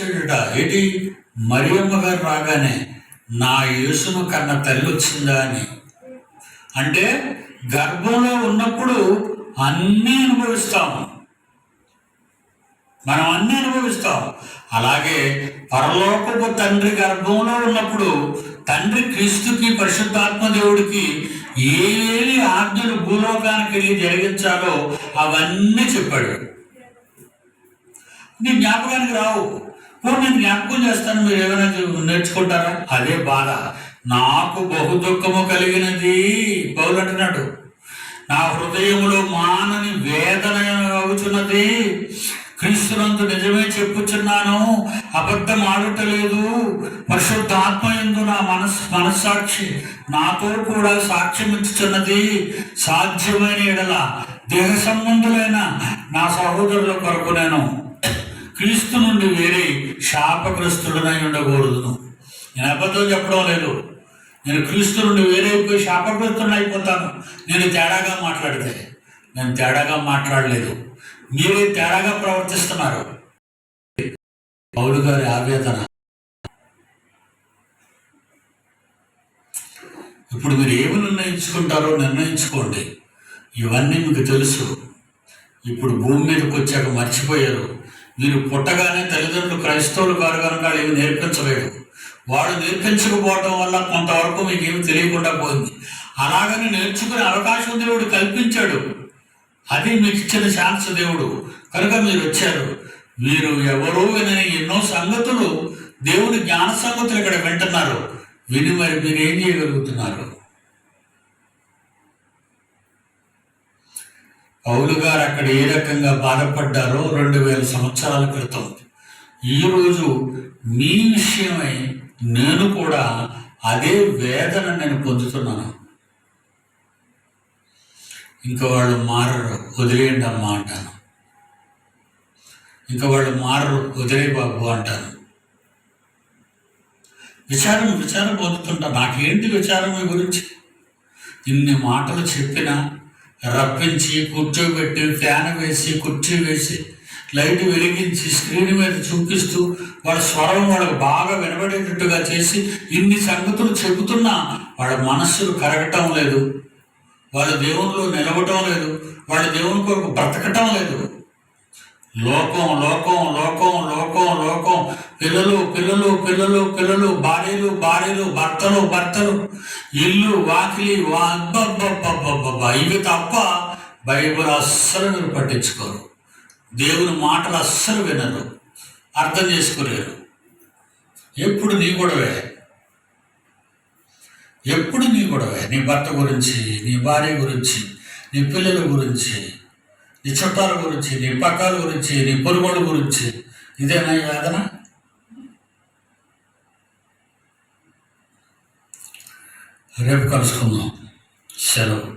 ఏంటి మరియమ్మ గారు రాగానే నా యేసును కన్న తల్లి వచ్చిందా అని. అంటే గర్భంలో ఉన్నప్పుడు అన్నీ అనుభవిస్తాము, మనం అన్నీ అనుభవిస్తాం. అలాగే పరలోకపు తండ్రి గర్భంలో ఉన్నప్పుడు తండ్రి క్రీస్తుకి పరిశుద్ధాత్మ దేవుడికి ఏవి ఆజ్ఞలు భూలోకానికి వెళ్ళి జరిగించాలో అవన్నీ చెప్పాడు. నీ జ్ఞాపకానికి రావు. నేను జ్ఞాపకం చేస్తాను, మీరు ఏమైనా నేర్చుకుంటారా? అదే బాధ. నాకు బహు దుఃఖము కలిగినది పౌలు అంటున్నాడు. నా హృదయములో మానని వేదన అవుతున్నది. క్రీస్తునందు నిజమే చెప్పుచున్నాను, అబద్ధం ఆడటలేదు. పరిశుద్ధాత్మ యందు నా మనస్సాక్షి నాతో కూడా సాక్ష్యం ఇచ్చుచున్నది. సాధ్యమైన ఎడల దేహ సంబంధులైన నా సహోదరుల కొరకు నేను క్రీస్తు నుండి వేరే శాపగ్రస్తుడనై ఉండకూడదును. నేను అబద్ధం చెప్పడం లేదు. నేను క్రీస్తు నుండి వేరే అయిపోయి శాపగ్రస్తుడని అయిపోతాను. నేను తేడాగా మాట్లాడలేదు. మీరే తేడాగా ప్రవర్తిస్తున్నారు. పౌలు గారి ఆవేదన. ఇప్పుడు మీరు ఏమి నిర్ణయించుకుంటారో నిర్ణయించుకోండి. ఇవన్నీ మీకు తెలుసు. ఇప్పుడు భూమి మీదకి వచ్చాక మర్చిపోయారు. మీరు పుట్టగానే తల్లిదండ్రులు క్రైస్తవులు కారు కనుక ఏమి నేర్పించలేదు. వాడు నేర్పించకపోవడం వల్ల కొంతవరకు మీకు ఏమి తెలియకుండా పోయింది. అలాగని నేర్చుకునే అవకాశం దేవుడు కల్పించాడు. అది మీకు ఇచ్చిన ఛాన్స్ దేవుడు. కనుక మీరు వచ్చారు. మీరు ఎవరో వినని ఎన్నో సంగతులు, దేవుని జ్ఞాన సంగతులు ఇక్కడ వింటున్నారు. విని మరి మీరు ఏం చేయగలుగుతున్నారు? పౌలు గారు అక్కడ ఏ రకంగా బాధపడ్డారో 2000 సంవత్సరాల క్రితం, ఈరోజు మీ విషయమై నేను కూడా అదే వేదన నేను పొందుతున్నాను. ఇంకా వాళ్ళు మారరు, వదిలేయండి అమ్మా అంటాను. ఇంకా వాళ్ళు మారరు, వదిలే బాబు అంటాను. విచారం పొందుతుంటా. నాకేంటి విచారం మీ గురించి? ఇన్ని మాటలు చెప్పినా రప్పించి కూర్చోబెట్టి ఫ్యాన్ వేసి కుర్చీ వేసి లైట్ వెలిగించి స్క్రీన్ మీద చూపిస్తూ వాళ్ళ స్వరం వాళ్ళకు బాగా వినబడేటట్టుగా చేసి ఇన్ని సంగతులు చెబుతున్నా వాళ్ళ మనస్సులు కరగటం లేదు. వాళ్ళ దేవునిలో నిలవటం లేదు. వాళ్ళ దేవుని కొరకు బ్రతకటం లేదు. లోకం లోకం లోకం లోకం లోకం, పిల్లలు పిల్లలు పిల్లలు పిల్లలు, భార్యలు భార్యలు, భర్తలు భర్తలు, ఇల్లు వాకిలి, ఇవి తప్ప బైబిల్ అస్సలు మీరు పట్టించుకోరు. దేవుని మాటలు అస్సలు వినరు, అర్థం చేసుకోలేరు. ఎప్పుడు నీ గొడవే, నీ భర్త గురించి, నీ భార్య గురించి, నీ పిల్లల గురించి, నీ చుట్టాల గురించి, నీ పక్కాల గురించి, నీ పొరుగుల గురించి. ఇదేనా ఈ వేదన? రేపు కలుసుకుందాం. సెలవు.